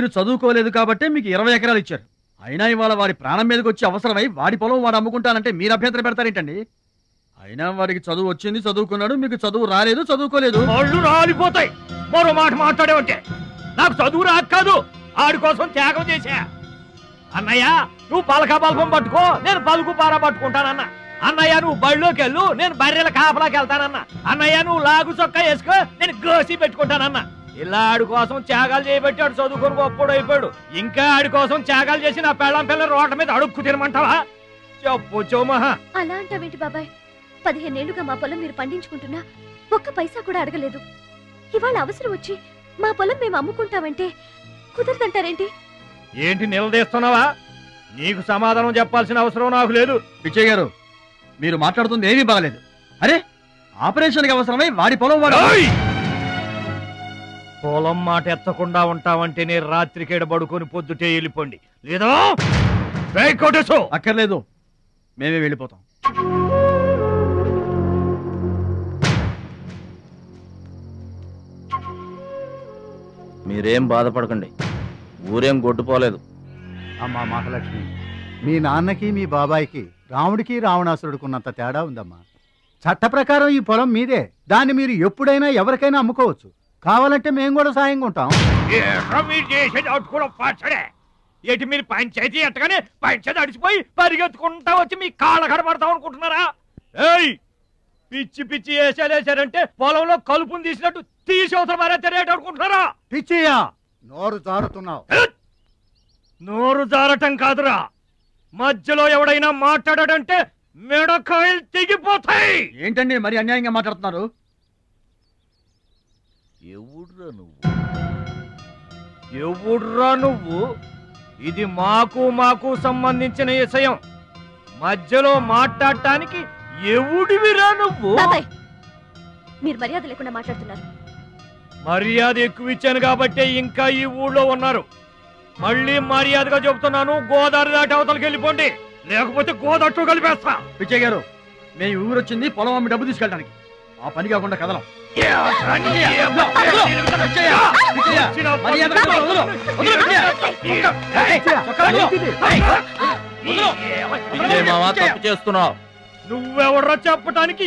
మీరు చదువుకోలేదు కాబట్టి మీకు 20 ఎకరాలు ఇచ్చారు. అయినా ఇవాళ వాడి ప్రాణం మీదకి వచ్చి అవసరమై వాడి పొలం వాడు అమ్ముకుంటానంటే మీరు అభ్యంతరం పెడతారేంటండి? అయినా వాడికి చదువు వచ్చింది, చదువుకున్నాడు. మీకు చదువు రాలేదు, చదువుకోలేదు. వాళ్ళు రాలిపోతాయి మరో మాట మాట్లాడేవంటే. నాకు చదువు రాక కాదు, ఆడి కోసం త్యాగం చేశా. అన్నయ్య నువ్వు పలక బల్పం పట్టుకో, నేను పలుకు పార పట్టుకుంటానన్నా. అన్నయ్య నువ్వు బళ్ళోకి వెళ్ళు, నేను బర్రెల కాపలాకి వెళ్తానన్నా. అన్నయ్య నువ్వు లాగు చొక్కా వేసుకో, నేను గోసి పెట్టుకుంటానన్నా. ఇలా ఆడి కోసం త్యాగాలు చేయబెట్టాడు, చదువుకొని గొప్పడు అయిపోయాడు. ఇంకా ఆడి కోసం త్యాగాలు చేసి నా పెళ్ళం పిల్లల రోడ్ల మీద అడుక్కు తినమంటావా? చెప్పు చోమహా. అలా అంటావేంటి బాబాయ్? 15 ఏళ్లుగా మా పొలం మీరు పండించుకుంటున్నా ఒక్క పైసా కూడా అడగలేదు. ఇవాళ అవసరం వచ్చి మా పొలం మేము అమ్ముకుంటామంటే కుదరదంటారేంటి? ఏంటి నిలదీస్తున్నావా? నీకు సమాధానం చెప్పాల్సిన అవసరం నాకు లేదు. పిచ్చయ్య గారు, మీరు మాట్లాడుతుంది ఏమీ బాగలేదు. అరే, ఆపరేషన్కి అవసరమై వాడి పొలం వాడు. పొలం మాట ఎత్తకుండా ఉంటావంటే నేను రాత్రికేడ పడుకొని పొద్దుటే వెళ్ళిపోండి, లేదా అక్కర్లేదు, మేమే వెళ్ళిపోతాం. మీరేం బాధపడకండి, ఊరేం గొడ్డుపోలేదు. అమ్మా మహాలక్ష్మి, మీ నాన్నకి మీ బాబాయికి రాముడికి రావణాసురుడికున్నంత తేడా ఉందమ్మా. చట్ట ప్రకారం ఈ పొలం మీదే. దాన్ని మీరు ఎప్పుడైనా ఎవరికైనా అమ్ముకోవచ్చు. కావాలంటే మేము కూడా సాయంగా ఉంటాం. ఏంటి మీరు పంచాయతీ ఎట్టగానే పంచాయతీ అడిచిపోయి పరిగెత్తుకుంటా వచ్చి మీ కాళ్ళ కనబడతాం అనుకుంటున్నారా? ఏయ్, పిచ్చి పిచ్చి వేసారంటే పొలంలో కలుపుని తీసినట్టు తీసి అవసరం మారేట అనుకుంటున్నారా? పిచ్చియా, నోరు జారుతున్నావు. నోరు జారటం కాదురా, మధ్యలో ఎవడైనా మాట్లాడాడంటే మెడకాయలు తెగిపోతాయి. ఏంటండి మరి అన్యాయంగా మాట్లాడుతున్నారు? ఎవడ్రా నువ్వు? ఇది మాకు సంబంధించిన విషయం. మధ్యలో మాట్లాడటానికి ఎవడివిరా నువ్వు? మీరు మర్యాద లేకుండా మాట్లాడుతున్నారు. మర్యాద ఎక్కువ ఇచ్చాను కాబట్టే ఇంకా ఈ ఊళ్ళో ఉన్నారు. మళ్ళీ మర్యాదగా చెబుతున్నాను, గోదావరి దాటి అవతలకి వెళ్ళిపోండి, లేకపోతే గోదట్టు కలిపేస్తా. పిచ్చయ్య గారు, మేము ఊరు వచ్చింది పొలం అమ్మి డబ్బు తీసుకెళ్ళడానికి. ఆ పని కాకుండా కదలం. తప్పు చేస్తున్నావు. నువ్వెవడ్రా చెప్పటానికి?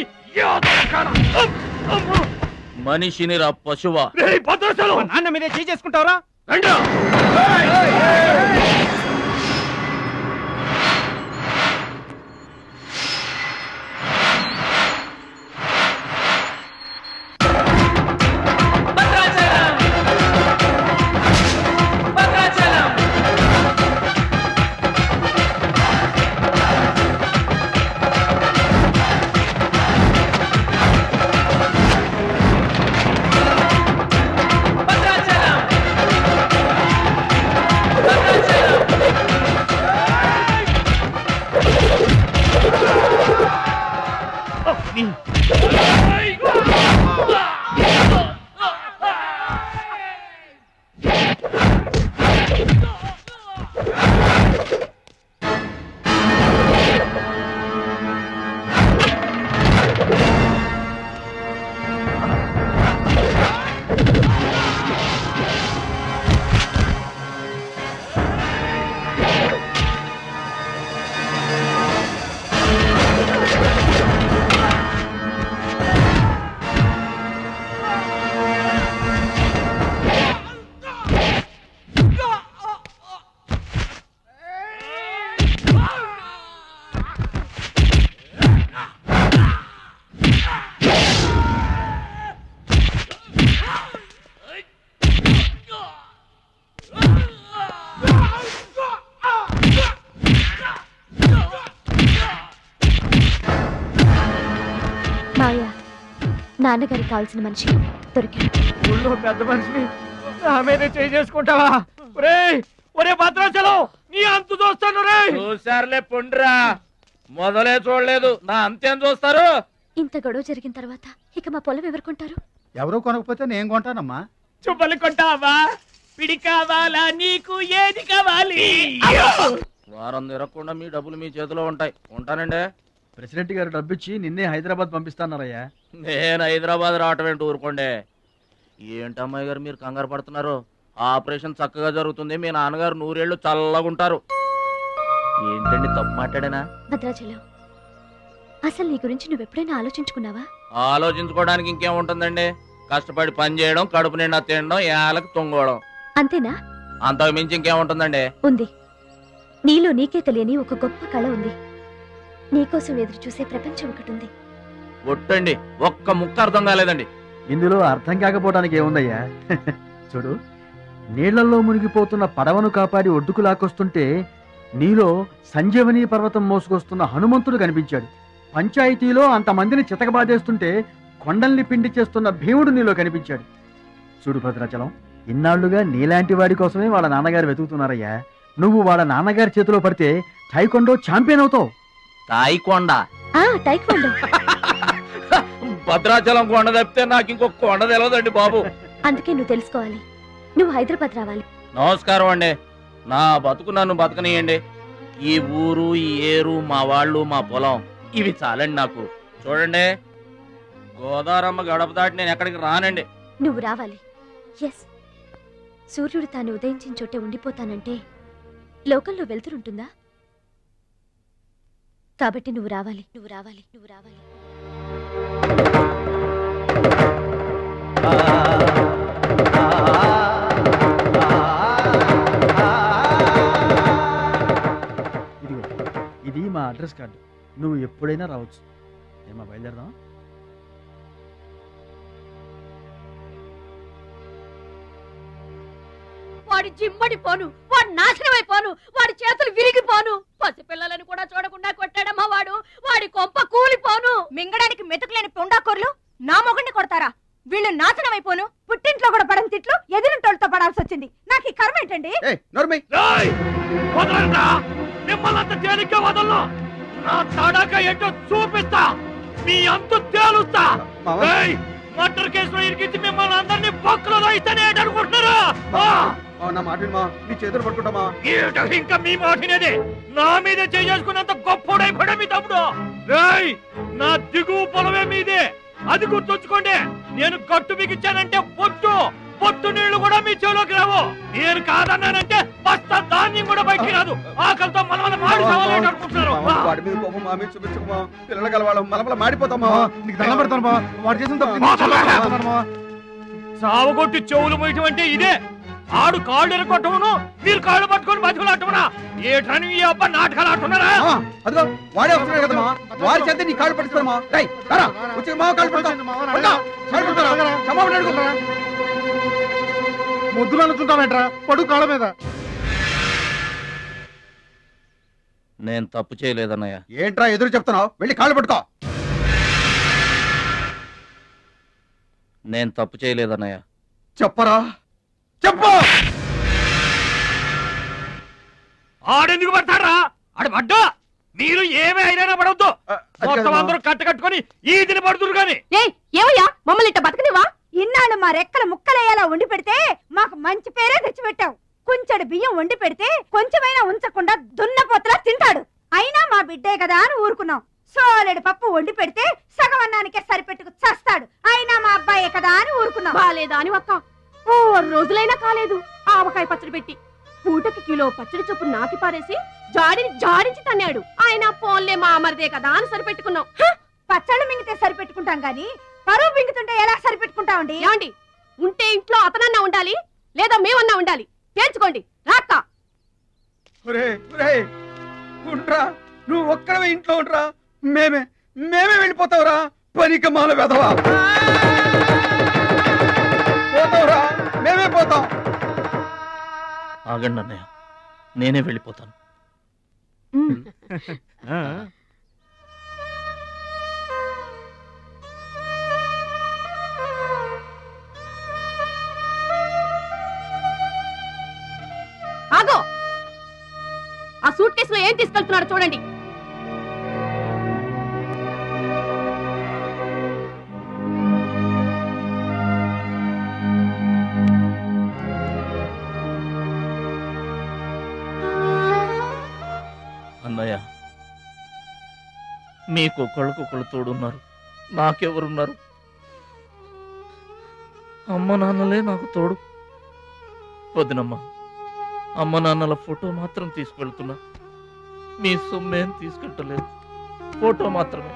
మనిషిని రా పశువా. నాన్న మీదే చేసుకుంటావరా? నాన్నగారికి కావాల్సిన మనిషి దొరికాడు. ఊళ్ళో పెద్ద మనిషిని నా మీద చేసుకుంటావా? ఒరే భద్రాచలం, నీ అంతు చూస్తాను. రే చూసారులే పొండ్రా, మొదలే చూడలేదు, నా అంతేం చూస్తారు? ఇంత గొడవ జరిగిన తర్వాత ఇక మా పొలం ఎవరు కొంటారు? ఎవరు కొనకపోతే నేను కొంటానమ్మా. చుబ్బలు కొంటావా? పిడి కావాలా? నీకు ఏది కావాలి? వారం తిరగకుండా మీ డబ్బులు మీ చేతిలో ఉంటాయి. ఉంటానండి. ప్రెసిడెంట్ గారు డబ్బిచ్చి నిన్నే హైదరాబాద్ పంపిస్తాన్నారయ్యా. నేను హైదరాబాద్ రావటం ఏంటి, ఊరుకోండి. ఏంటమ్మాయి గారు మీరు కంగారు పడుతున్నారు? ఆపరేషన్ చక్కగా జరుగుతుంది, మీ నాన్నగారు 100 ఏళ్ళు చల్లగుంటారు. ఏంటండి తప్పు మాట్లాడానా? భద్రాచలం, అసలు నీ గురించి నువ్వెప్పుడైనా ఆలోచించుకున్నావా? ఆలోచించుకోవడానికి ఇంకేముంటుందండి, కష్టపడి పని చేయడం, కడుపు నిండా తినడం, ఏళ్ళకి తొంగోవడం, అంతేనా? అంతకు మించి ఇంకేముంటుందండి? ఉంది. నీలో నీకే తెలియని ఒక గొప్ప కళ ఉంది. నీకోసం ఎదురు చూసే ప్రపంచం ఒకటి ఉంది. ఒట్టండి, ఒక్క ముక్క అర్థం కాలేదండి. ఇందులో అర్థం కాకపోవడానికి ఏముందయ్యా? చూడు, నీళ్లలో మునిగిపోతున్న పడవను కాపాడి ఒడ్డుకు లాక్కొస్తుంటే నీలో సంజీవని పర్వతం మోసుకొస్తున్న హనుమంతుడు కనిపించాడు. పంచాయతీలో అంతమందిని చితకబాదేస్తుంటే కొండల్ని పిండి చేస్తున్న భీముడు నీలో కనిపించాడు. చూడు భద్రాచలం, ఇన్నాళ్లుగా నీలాంటి వాడి కోసమే వాళ్ళ నాన్నగారు వెతుకుతున్నారయ్యా. నువ్వు వాళ్ళ నాన్నగారి చేతిలో పడితే టైకొండో ఛాంపియన్ అవుతావు. తాయికొండ? టైక్వాండో. భద్రాచలం కొండ తప్పితే నాకు ఇంకొక కొండ తెలియదండి బాబు. అందుకే నువ్వు తెలుసుకోవాలి. నువ్వు హైదరాబాద్ రావాలి. నమస్కారం అండి, నా బతుకు నన్ను బతకనియండి. ఈ ఊరు, ఈ ఏరు, మా వాళ్ళు, మా పొలం, ఇవి చాలండి నాకు. చూడండి, గోదావరమ్మ గడప దాటి నేను ఎక్కడికి రానండి. నువ్వు రావాలి. ఎస్, సూర్యుడు తాను ఉదయించిన చోటే ఉండిపోతానంటే లోకంలో వెళ్తురుంటుందా? కాబట్టి నువ్వు రావాలి, నువ్వు రావాలి, నువ్వు రావాలి. ఇది మా అడ్రస్ కార్డు. నువ్వు ఎప్పుడైనా రావచ్చు. ఏమా బయలుదేరదాం? వాడి జిమ్మడిపోను, వాడు నాశనమైపోను, వాడి చేతులు విరిగిపోను. పసిపిల్లలను కూడా చూడకుండా కొట్టాడమ్మా వాడు. వాడి కొంప కూలిపోను. మింగడానికి మెతుకులేని పొండాకోర్లు నా మొగుడిని కొడతారా? వీళ్ళు నాశనమైపోను. పుట్టింట్లో కూడా పడని తిట్లు ఎదిరింటోళ్ళతో పడాల్సి వచ్చింది. నాకు ఈ కర్మ ఏంటండి? మిమ్మల్ని తేలిగ్గా వదలను. నా తడాక ఏంటో చూపిస్తా, మీ అంతు తేలుస్తా. మర్డర్ కేసులో ఇరికించి మిమ్మల్ని అందరినీ బొక్కలో ఇస్తానే అనుకుంటున్నారా? ఇంకా మీ మాటినేది నా మీద చేసుకున్నంత గొప్పడైపోయా మీ తమ్ముడు. నా దిగువ పొలమే మీదే, అది గుర్తుంచుకోండి. నేను గట్టు బిగించానంటే పొట్టు నీళ్లు కూడా మీ చెవులోకి రావు. నేను కాదన్నానంటే బస్తా ధాన్యం కూడా బయటికి రాదు. ఆకలితో మన మాడి అనుకుంటున్నారు. సావగొట్టి చెవులు మొయ్యటం అంటే ఇదే. ఆడు కాళ్ళు ఎరగొట్టమును, మీరు కాళ్ళు పట్టుకొని బతుకులాటమునా? ఏటని ఈ అబ్బా నాటకాలు ఆడుతున్నారా? వాడే వస్తున్నాడు కదమ్మా, వారి చేత నీ కాళ్ళు పట్టుకోమా. ముద్దులు అనుకుంటామేట్రా, పడు కాళ్ళ మీద. నేను తప్పు చేయలేదన్నయ్య. ఏంట్రా ఎదురు చెప్తున్నావు? వెళ్ళి కాళ్ళు పట్టుకో. నేను తప్పు చేయలేదన్నయ్య. చెప్పరా, చెప్పు. ఆడెందుకు పడతారా? ఆడ పడ్డా మీరు ఏమే అయినా పడవద్దు. మొత్తం అందరూ కట్టుకొని ఈదిని పడుతురు గాని. ఏమయ్యా, మమ్మల్ని ఇట్ట బతకనివా? ఇన్నాళ్ళు మా రెక్కల ముక్కలయ్యేలా వండి పెడితే మాకు మంచి పేరే తెచ్చిపెట్టావు. కొంచెడు బియ్యం వండి పెడితే కొంచెమైనా ఉంచకుండా దున్నపోతలా తింటాడు. అయినా మా బిడ్డే కదా అని ఊరుకున్నాం. సోలెడు పప్పు వండి పెడితే సగం అన్నానికే సరిపెట్టుకు చస్తాడు. అయినా మా అబ్బాయే కదా అని ఊరుకున్నాం. బాలేదా అని ఒక్క 4 రోజులైనా కాలేదు ఆవకాయ పచ్చడి పెట్టి పూటకి కిలో పచ్చడి చొప్పు నాకి పారేసి జాడించి తన్నాడు. ఆయన పోన్లే మా అమరిదే కదా అని సరిపెట్టుకున్నాం. పచ్చళ్ళు మింగితే సరిపెట్టుకుంటాం గాని పరువు మింగుతుంటే ఎలా సరిపెట్టుకుంటామండి? ఏమండి, ఉంటే ఇంట్లో అతనన్నా ఉండాలి, లేదా మేమన్నా ఉండాలి. తేల్చుకోండి. రాక్క ఉంట్రా, నువ్వు ఒక్కడవే ఇంట్లో ఉంట్రా. మేమే వెళ్ళిపోతావురా. పనికి మాల వెధవా, పోతావురా. మేమే పోతాం. ఆగండి అన్నయ్య, నేనే వెళ్ళిపోతాను. ఆగో, ఆ సూట్ కేసులో ఏం తీసుకెళ్తున్నారో చూడండి. అన్నయ్య, మీకు ఒకళ్ళకొకళ్ళు తోడున్నారు, నాకెవరున్నారు? అమ్మ నాన్నలే నాకు తోడు. వదినమ్మా, అమ్మ నాన్నల ఫోటో మాత్రం తీసుకెళ్తున్నా. మీ సొమ్మేం తీసుకెళ్ళలేదు, ఫోటో మాత్రమే.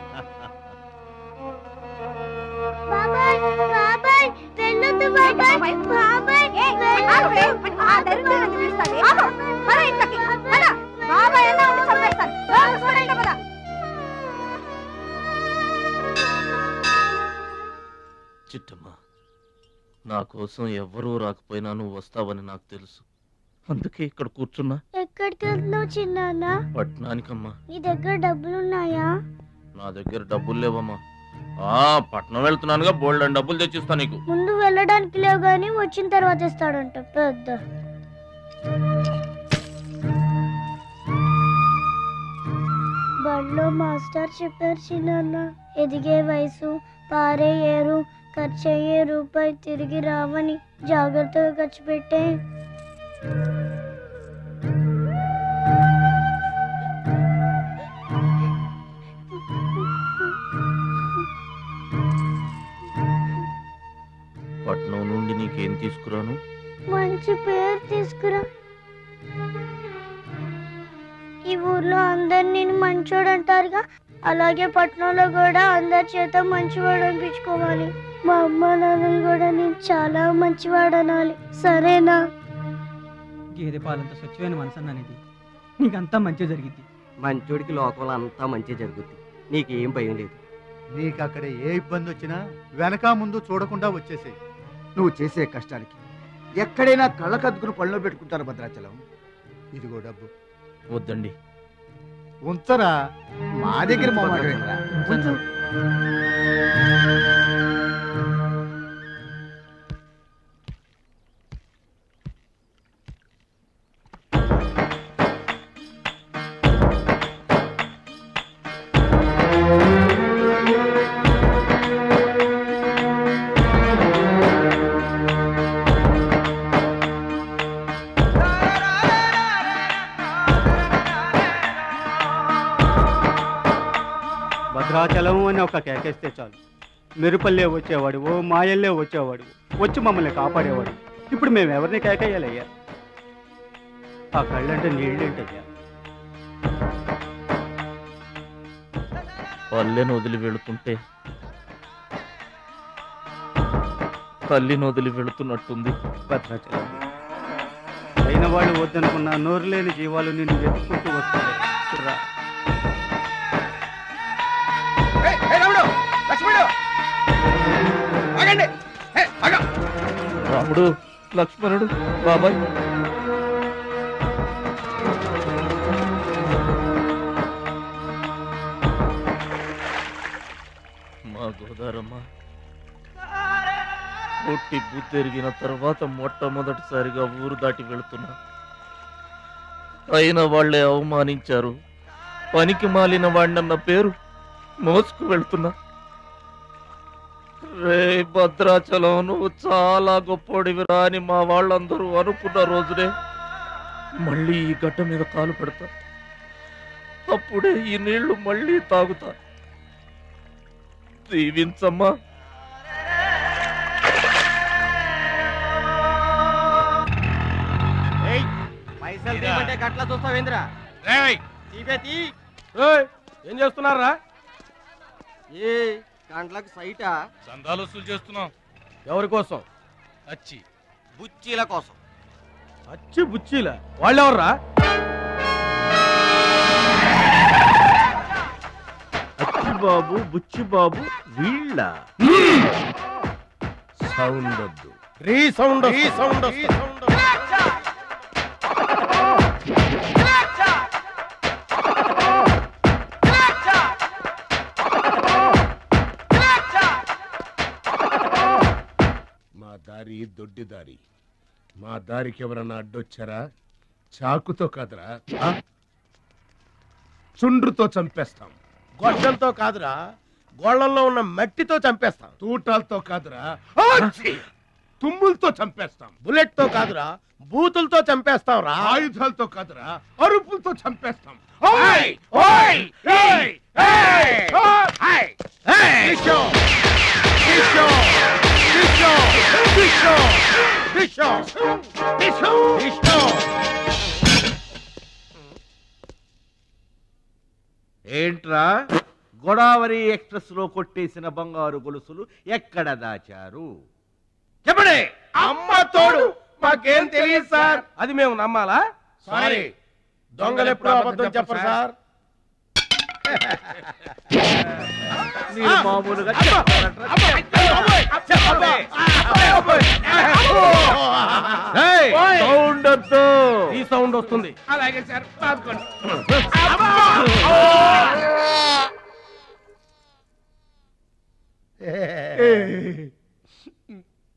చిట్టమ్మా, నా కోసం ఎవ్వరూ రాకపోయినా నువ్వు వస్తావని నాకు తెలుసు, అందుకే ఇక్కడ కూర్చున్నా. ఎక్కడికి వెళ్తున్నావు చిన్నాన్న? పట్నానికమ్మా. నీ దగ్గర డబ్బులున్నాయా? నా దగ్గర డబ్బులు లేవమ్మా. పట్నం వెళ్తున్నానుగా, బోల్డ్ డబ్బులు తెచ్చిస్తా నీకు. ముందు వెళ్ళడానికి లేవు గాని వచ్చిన తర్వాత ఇస్తాడంట పెద్ద. బడిలో మాస్టర్ చెప్పారు చిన్నాన్న, ఎదిగే వయసు, పారే ఏరు, ఖర్చయ్యే రూపాయి తిరిగి రావని, జాగ్రత్తగా ఖర్చు పెట్టే. పట్నం నుండి నీకేం తీసుకురాను? మంచి పేరు తీసుకురా. ఈ ఊర్లో అందరు నేను మంచోడు అంటారుగా, అలాగే పట్నంలో కూడా అందరి చేత మంచివాడు అనిపించుకోవాలి. మా అమ్మ నాన్నలు కూడా నేను చాలా మంచివాడు అనాలి, సరేనా? గేదె పాలంత స్వచ్ఛమైన మనసు అన్నది, నీకంతా మంచి జరిగింది. మంచోడికి లోకంలో అంతా మంచి జరుగుద్ది, నీకేం భయం లేదు. నీకు అక్కడ ఏ ఇబ్బంది వచ్చినా వెనక ముందు చూడకుండా వచ్చేసేయి. నువ్వు చేసే కష్టానికి ఎక్కడైనా కళ్ళకద్దుకుని పళ్ళలో పెట్టుకుంటారు భద్రాచలం. ఇదిగో డబ్బు. వద్దండి. ఉంచరా, మా దగ్గర మొహమాట ఏంట్రా? ఉంచు. భద్రాచలం అని ఒక కేకేస్తే చాలు, మెరుపల్లే వచ్చేవాడు, ఓ మాయల్లే వచ్చేవాడు, వచ్చి మమ్మల్ని కాపాడేవాడు. ఇప్పుడు మేము ఎవరిని కేకేయాలయ్యా? ఆ కళ్ళంటే నీళ్ళేంటయ్యా? పల్లెను వదిలి వెళుతుంటే తల్లిని వదిలి వెళుతున్నట్టుంది. భద్రాచలం అయిన వాళ్ళు వద్దనుకున్న నోరు లేని జీవాలు నిన్ను వెతుక్కుంటూ వస్తాయి. చూడరా. రాముడు, లక్ష్మణుడు, బాబాయ్. మా గోదారమ్మ పుట్టి బుద్ధెరిగిన తర్వాత మొట్టమొదటిసారిగా ఊరు దాటి వెళుతున్నా. అయిన వాళ్లే అవమానించారు, పనికి మాలిన వాడినన్న పేరు మోసుకు వెళ్తున్నా. రే భద్రాచలం, నువ్వు చాలా గొప్పోడివిరా అని మా వాళ్ళందరూ అనుకున్న రోజునే మళ్ళీ ఈ గడ్డ మీద కాలు పెడతా. అప్పుడే ఈ నీళ్లు మళ్ళీ తాగుతా. దీవించమ్మా. గట్లా చూస్తావేంద్రా? ఏం చేస్తున్నారా? ఏ గంటలకు సైటా? చందాలు వసూలు చేస్తున్నాం. ఎవరి కోసం? అచ్చి బుచ్చీల కోసం. అచ్చి బుచ్చీల? వాళ్ళెవర్రా? అచ్చి బాబు, బుచ్చి బాబు వీళ్ళ. సౌండ్ వద్దు. రీసౌండ్. మా దారి దొడ్డి దారి. మా దారికి ఎవరన్నా అడ్డొచ్చారా? చాకుతో కాదురా, చుండ్రుతో చంపేస్తాం. గొడ్డలతో కాదురా, గోళ్లలో ఉన్న మట్టితో చంపేస్తాం. తూటాలతో కాదురా, తుమ్ములతో చంపేస్తాం. బుల్లెట్ తో కాదురా, బూతులతో చంపేస్తాం రా. ఆయుధాలతో కాదురా, అరుపులతో చంపేస్తాం. ఏంట్రా గోదావరి ఎక్స్ప్రెస్ లో కొట్టేసిన బంగారు గొలుసులు ఎక్కడ దాచారు? చెప్పండి. అమ్మ తోడు మాకేం తెలియదు సార్. అది మేము నమ్మాలా? సారీ, దొంగలు ఎప్పుడు అబద్ధం చెప్పరు సార్. మీరు మామూలుగా సౌండ్ వద్దు. ఈ సౌండ్ వస్తుంది. అలాగే సార్.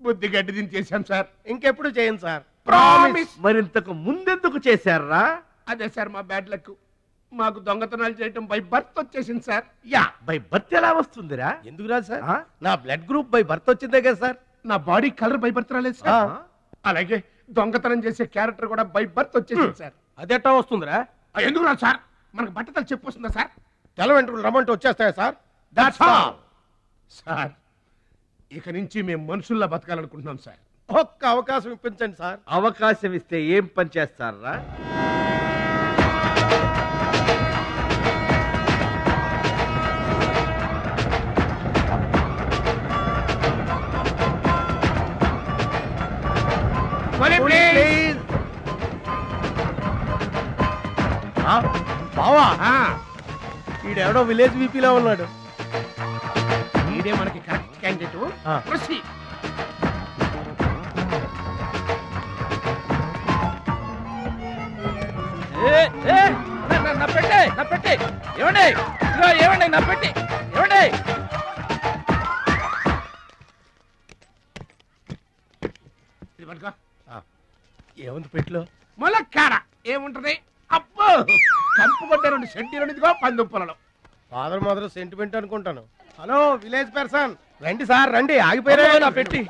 బుద్ధి గడ్డి దించేసాం సార్. ఇంకెప్పుడు చేయం సార్. ప్రామిస్. మరింతకు ముందెందుకు చేశారా? అదే సార్ మా బ్యాడ్ లక్. మాకు దొంగతనాలు చేయటం బై బర్త్ వచ్చేసింది సార్. యా, బై బర్త్ ఎలా వస్తుందిరా? ఎందుకు రాదు సార్? నా బ్లడ్ గ్రూప్ బై బర్త్ వచ్చిందే కదా సార్. నా బాడీ కలర్ బై బర్త్ రాలేదు సార్. అలాగే దొంగతనం చేసే క్యారెక్టర్ కూడా బై బర్త్ వచ్చేసింది సార్. అదెట్టా వస్తుందిరా? ఎందుకు రాదు సార్? మనకు బట్టతలు చెప్పు వస్తుందా సార్? తెల వెంట్రుకలు రమ్మంటే వచ్చేస్తాయా సార్? That's all sir. ఇక నుంచి మేము మనుషుల్లా బతకాలనుకుంటున్నాం సార్. ఒక్క అవకాశం ఇప్పించండి సార్. అవకాశం ఇస్తే ఏం పని చేస్తారా? బావా, ఈడెవడో విలేజ్ వీపీలో ఉన్నాడు. ఈడే మనకి కరెక్ట్ క్యాండిడేట్. నా పెట్టే ఏమండి, ఏమండి నా పెట్టి ఏమండి. ఏముంది పెట్లో? ములక్కాడ ఏముంటది? అబ్బో, కంపు కొట్టే 2 సెంటీలు పందుప్పలలో. ఫాదర్ మదర్ సెంటిమెంట్ అనుకుంటాను. హలో విలేజ్ పర్సన్, రండి సార్ రండి. ఆగిపోయారా? నా పెట్టి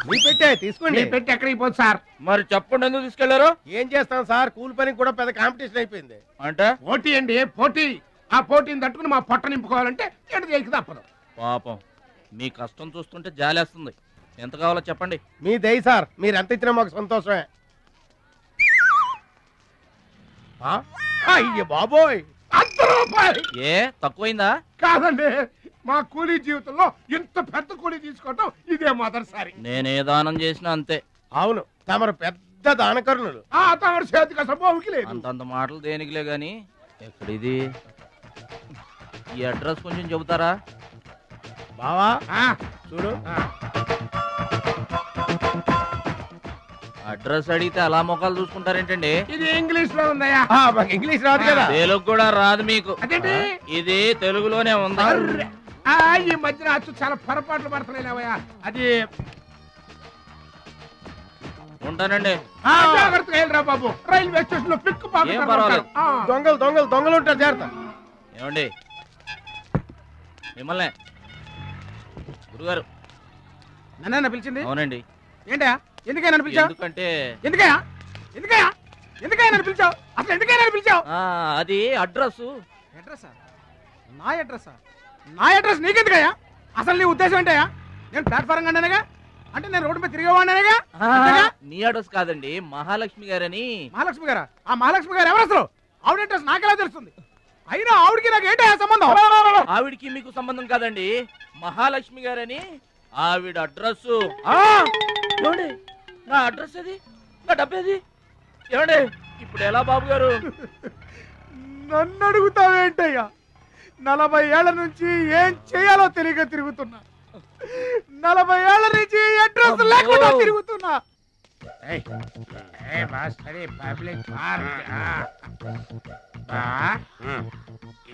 మీ పెట్టే తీసుకోండి. పెట్టి ఎక్కడికి పోదు సార్? మరి చెప్పండి, ఎందుకు తీసుకెళ్లారు? ఏం చేస్తాం సార్, కూలి పనికి కూడా పెద్ద కాంపిటీషన్ అయిపోయింది. అంటే పోటీ అండి, పోటీ. ఆ పోటీని తట్టుకుని మా పొట్ట నింపుకోవాలంటే ఎటు చేయక తప్పదు. పాపం, మీ కష్టం చూస్తుంటే జాలేస్తుంది. ఎంత కావాలో చెప్పండి. మీ దయ సార్, మీరు ఎంత ఇచ్చినా మాకు సంతోషమే. అయ్య బాబోయ్, ₹100. ఏ తక్కువైందా? కాదండి, మా కూలీ జీవితంలో ఇంత పెద్ద కూలీ తీసుకోవటం ఇదే మొదటిసారి. నేనే దానం చేసినా అంతే. అవును, తమరు పెద్ద దానకరుణులు. తమరు చేతికి అసలు బావుకి లేదు. అంతంత మాటలు దేనికిలే గాని, ఎక్కడిది? ఈ అడ్రస్ కొంచెం చెబుతారా? బావా చూడు, అడ్రస్ అడిగితే అలా మొక్కలు చూసుకుంటారేంటండి? ఇది ఇంగ్లీష్ లో ఉందయ్యా. ఇంగ్లీష్ రాదు కదా. తెలుగు కూడా రాదు మీకు? అదేంటి? ఇది తెలుగులోనే ఉంది. ఈ మధ్యన అచ్చు చాలా పొరపాట్లు పడుతున్నాయి. అది ఉంటానండి. జాగ్రత్తగా వెళ్ళరా బాబు, రైల్వే స్టేషన్ లో పిక్ ఏం పర్వాలేదు. దొంగలు ఉంటారు, జాగ్రత్త. ఏమండి, మిమ్మల్ని గురుగారు నన్న పిలిచింది? అవునండి. ఏంటా ఎందుకైనా పిలిచావు? ఎందుకంటే ఎందుకైనా పిలిచావు? అసలు ఎందుకైనా పిలిచావు? అది అడ్రస్. అడ్రసా? నా అడ్రసా? నా అడ్రస్ నీకెందుకయ్యా? అసలు నీ ఉద్దేశం ఏంటయ్యా? నేను ప్లాట్ఫారం కండానగా, అంటే నేను రోడ్డు మీద తిరిగేవాడినగా. నీ అడ్రస్ కాదండి, మహాలక్ష్మి గారని. మహాలక్ష్మి గారా? ఆ మహాలక్ష్మి గారు ఎవరు అసలు? ఆవిడ అడ్రస్ నాకెలా తెలుస్తుంది? అయినా ఆవిడికి నాకు ఏంటయ్యా సంబంధం? ఆవిడికి మీకు సంబంధం కాదండి, మహాలక్ష్మి గారని ఆవిడ అడ్రస్. ఏమండి, నా అడ్రస్ అది, నా డబ్బేది? ఏమండి, ఇప్పుడు ఎలా బాబు గారు? నన్ను అడుగుతావేంటయ్యా? 40 ఏళ్ల నుంచి ఏం చేయాలో తెలియక తిరుగుతున్నా. 40 ఏళ్ల నుంచి అడ్రస్ లేకుండా తిరుగుతున్నా.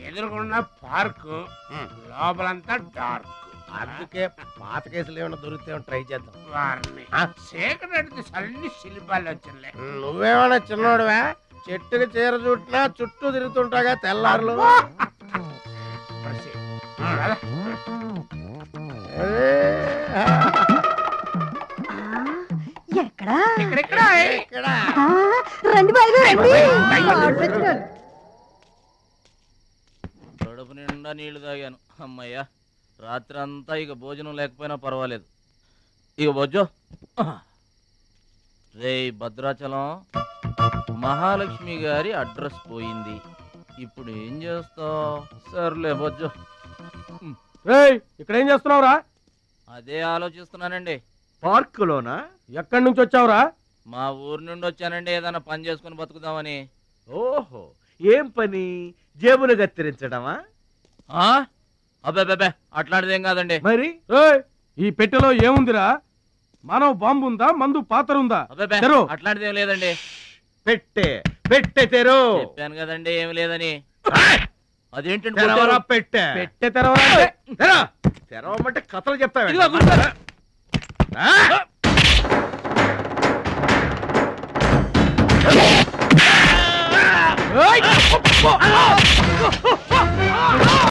ఎదురుకున్న పార్క్ లోపలంతా డార్క్. అందుకే పాత కేసులు ఏమైనా దొరికితే ట్రై చేద్దాం. వారిని సేకరెడితే అన్ని శిల్పాలు వచ్చినాయి. నువ్వేమైనా చిన్నోడువా? చెట్టుకి చీర చుట్టినా చుట్టూ తిరుగుతుంటాగా తెల్లారులు. కడుపు నిండా నీళ్లు తాగాను, అమ్మయ్యా. రాత్రి అంతా ఇక భోజనం లేకపోయినా పర్వాలేదు. ఇక బొజ్జో రే భద్రాచలం, మహాలక్ష్మి గారి అడ్రస్ పోయింది. ఇప్పుడు ఏం చేస్తావు? సర్లే బొజ్జు. ఇక్కడ ఏం చేస్తున్నావురా? అదే ఆలోచిస్తున్నానండి. పార్కులోనా? ఎక్కడి నుంచి వచ్చావురా? మా ఊరు నుండి వచ్చానండి, ఏదైనా పని చేసుకుని బతుకుదామని. ఓహో, ఏం పని? జేబులు కత్తిరించడమా? అబ్బే అట్లాంటిదేం కాదండి. మరి ఈ పెట్టెలో ఏముందిరా? మానవ బాంబు ఉందా? మందు పాత్ర ఉందా? అబ్బే అట్లాంటిదేం లేదండి. పెట్టే తెరు. చెప్పాను కదండి ఏమి లేదని. అదేంటండి పెట్టే తెరవమంటే కథలు చెప్తావు.